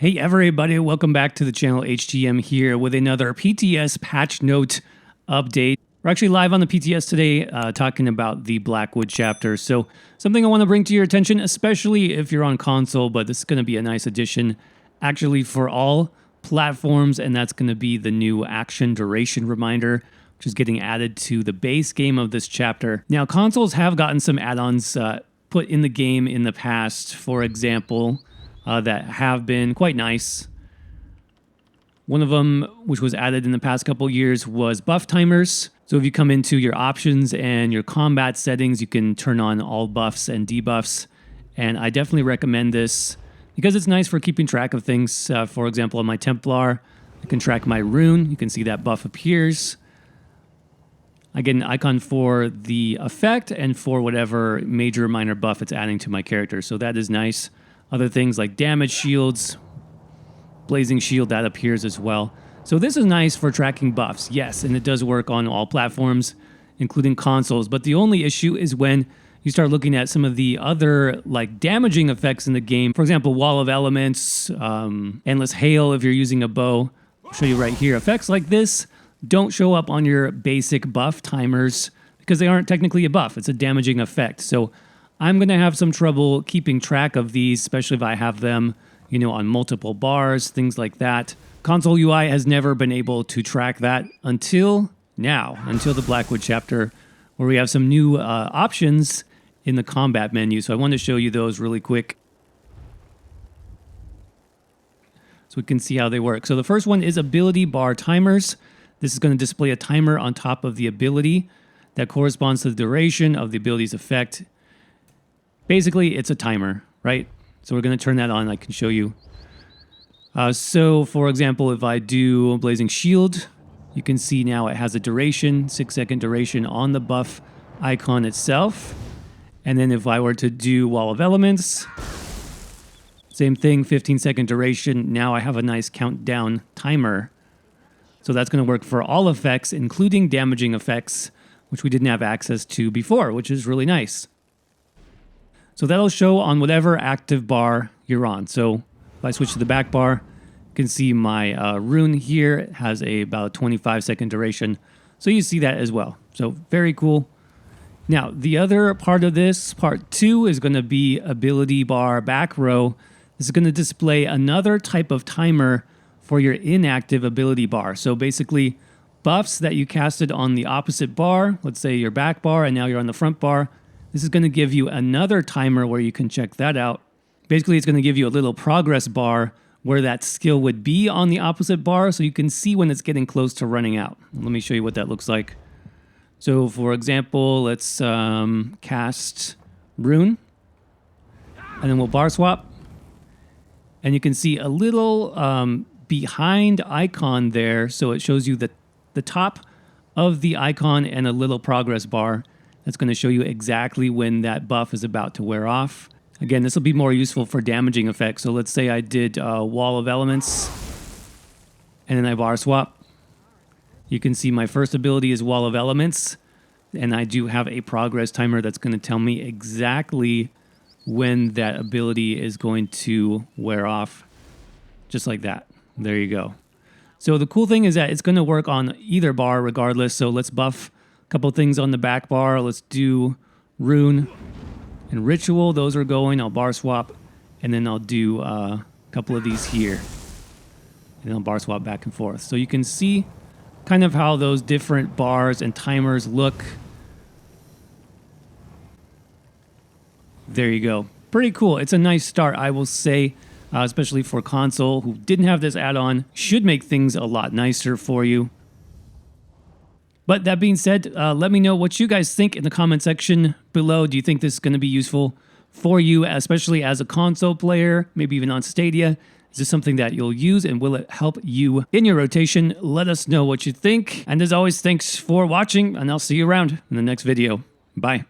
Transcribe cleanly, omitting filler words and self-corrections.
Hey everybody, welcome back to the channel. HTM here with another PTS patch note update. We're actually live on the PTS today talking about the Blackwood chapter. So something I want to bring to your attention, especially if you're on console, but this is going to be a nice addition actually for all platforms, and that's going to be the new action duration reminder, which is getting added to the base game of this chapter. Now, consoles have gotten some add-ons put in the game in the past, for example, that have been quite nice. One of them, which was added in the past couple years, was buff timers. So if you come into your options and your combat settings, you can turn on all buffs and debuffs. And I definitely recommend this because it's nice for keeping track of things. For example, on my Templar, I can track my rune. You can see that buff appears. I get an icon for the effect and for whatever major or minor buff it's adding to my character. So that is nice. Other things like damage shields, blazing shield, that appears as well. So this is nice for tracking buffs, yes, and it does work on all platforms, including consoles. But the only issue is when you start looking at some of the other like damaging effects in the game. For example, Wall of Elements, Endless Hail if you're using a bow. I'll show you right here. Effects like this don't show up on your basic buff timers because they aren't technically a buff. It's a damaging effect. So I'm going to have some trouble keeping track of these, especially if I have them, on multiple bars, things like that. Console UI has never been able to track that until now, until the Blackwood chapter, where we have some new options in the combat menu. So I want to show you those really quick so we can see how they work. So the first one is ability bar timers. This is going to display a timer on top of the ability that corresponds to the duration of the ability's effect. Basically, it's a timer, right? So we're going to turn that on. I can show you. So, for example, if I do Blazing Shield, you can see now it has a duration, 6-second duration on the buff icon itself. And then if I were to do Wall of Elements, same thing, 15-second duration. Now I have a nice countdown timer. So that's going to work for all effects, including damaging effects, which we didn't have access to before, which is really nice. So that'll show on whatever active bar you're on. So if I switch to the back bar, you can see my rune here. It has about a 25-second duration. So you see that as well. So very cool. Now, the other part of this, part 2, is going to be ability bar back row. This is going to display another type of timer for your inactive ability bar. So basically, buffs that you casted on the opposite bar, let's say your back bar, and now you're on the front bar, this is going to give you another timer where you can check that out. Basically, it's going to give you a little progress bar where that skill would be on the opposite bar, so you can see when it's getting close to running out. Let me show you what that looks like. So, for example, let's cast Rune, and then we'll bar swap. And you can see a little behind icon there, so it shows you the top of the icon and a little progress bar. That's going to show you exactly when that buff is about to wear off. Again, this will be more useful for damaging effects. So let's say I did Wall of Elements, and then I bar swap. You can see my first ability is Wall of Elements, and I do have a progress timer that's going to tell me exactly when that ability is going to wear off. Just like that. There you go. So the cool thing is that it's going to work on either bar regardless. So let's buff couple things on the back bar. Let's do Rune and Ritual. Those are going. I'll bar swap. And then I'll do a couple of these here. And I'll bar swap back and forth. So you can see kind of how those different bars and timers look. There you go. Pretty cool. It's a nice start, I will say, especially for console who didn't have this add-on. Should make things a lot nicer for you. But that being said, let me know what you guys think in the comment section below. Do you think this is going to be useful for you, especially as a console player, maybe even on Stadia? Is this something that you'll use, and will it help you in your rotation? Let us know what you think. And as always, thanks for watching, and I'll see you around in the next video. Bye.